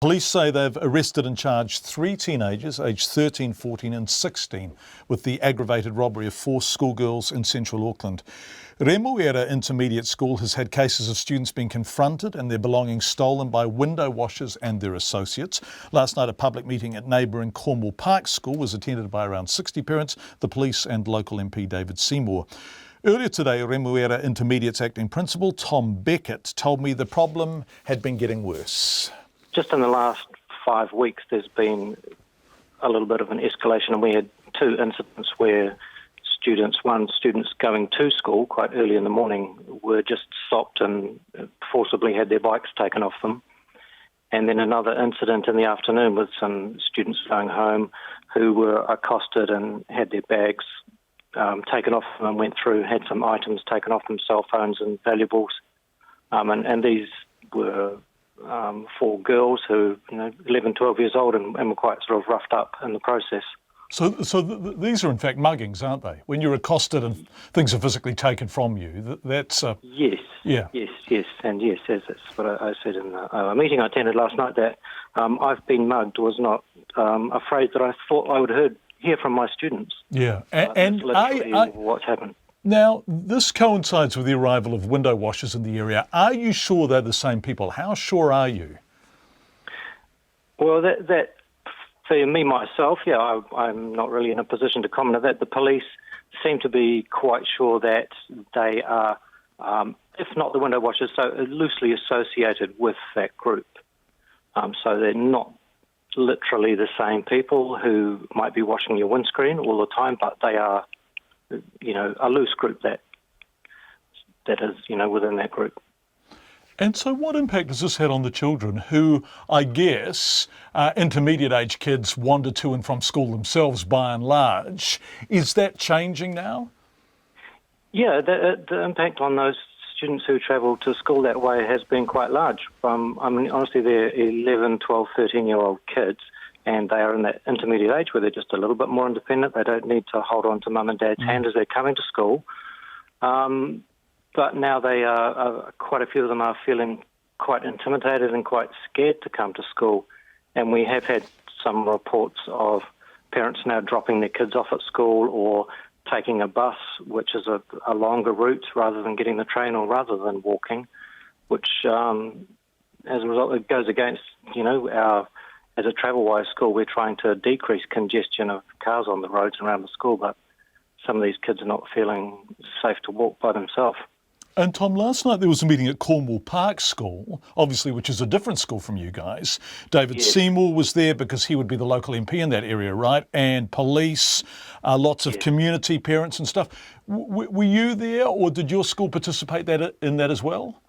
Police say they've arrested and charged 3 teenagers aged 13, 14 and 16 with the aggravated robbery of 4 schoolgirls in central Auckland. Remuera Intermediate School has had cases of students being confronted and their belongings stolen by window washers and their associates. Last night a public meeting at neighbouring Cornwall Park School was attended by around 60 parents, the police and local MP David Seymour. Earlier today, Remuera Intermediate's acting principal Tom Beckett told me the problem had been getting worse. Just in the last 5 weeks, there's been a little bit of an escalation, and we had 2 incidents where students going to school quite early in the morning were just stopped and forcibly had their bikes taken off them. And then another incident in the afternoon with some students going home who were accosted and had their bags taken off them and went through, had some items taken off them, cell phones and valuables. And these were 4 girls who, 11, 12 years old and were quite sort of roughed up in the process. So these are in fact muggings, aren't they? When you're accosted and things are physically taken from you, that's... Yes, yeah. Yes, and yes, as that's what I said in a meeting I attended last night, that I've been mugged was not a phrase that I thought I would hear from my students. Yeah, and literally what's happened. Now, this coincides with the arrival of window washers in the area. Are you sure they're the same people? How sure are you? Well, that for me, myself, I'm not really in a position to comment on that. The police seem to be quite sure that they are, if not the window washers, so loosely associated with that group. So they're not literally the same people who might be washing your windscreen all the time, but they are, a loose group that is, within that group. And so what impact has this had on the children who, I guess, intermediate age kids wander to and from school themselves by and large? Is that changing now? Yeah, the impact on those students who travel to school that way has been quite large. Honestly, they're 11, 12, 13-year-old kids, and they are in that intermediate age where they're just a little bit more independent. They don't need to hold on to mum and dad's hand as they're coming to school. But now they are, quite a few of them are feeling quite intimidated and quite scared to come to school. And we have had some reports of parents now dropping their kids off at school or taking a bus, which is a longer route, rather than getting the train or rather than walking, which as a result, it goes against, as a travel-wise school, we're trying to decrease congestion of cars on the roads around the school, but some of these kids are not feeling safe to walk by themselves. And Tom, last night there was a meeting at Cornwall Park School, obviously, which is a different school from you guys. David Seymour was there because he would be the local MP in that area, right? And police, lots of community parents and stuff. Were you there, or did your school participate in that as well?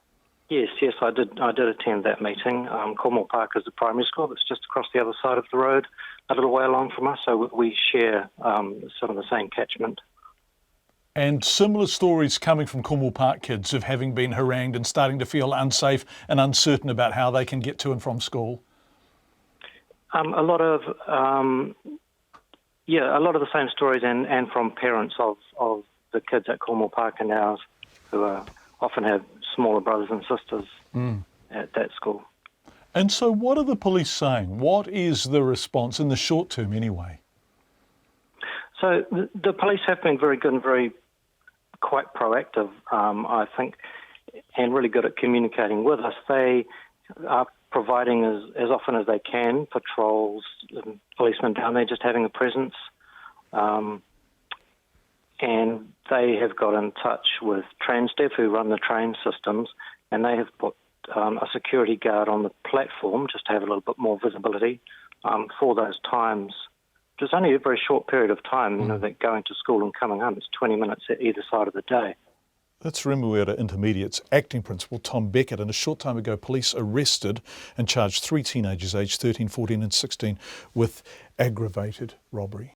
Yes, I did attend that meeting. Cornwall Park is the primary school that's just across the other side of the road, a little way along from us, so we share some of the same catchment. And similar stories coming from Cornwall Park kids of having been harangued and starting to feel unsafe and uncertain about how they can get to and from school? A lot of the same stories and from parents of the kids at Cornwall Park and ours who often have smaller brothers and sisters at that school. And so what are the police saying? What is the response in the short term anyway? So the police have been very good and quite proactive, I think, and really good at communicating with us. They are providing as often as they can patrols, policemen down there just having a presence, and they have got in touch with Transdev who run the train systems, and they have put a security guard on the platform just to have a little bit more visibility for those times. It's only a very short period of time, that going to school and coming home. It's 20 minutes at either side of the day. That's Remuera Intermediate's acting principal, Tom Beckett. And a short time ago, police arrested and charged 3 teenagers aged 13, 14 and 16 with aggravated robbery.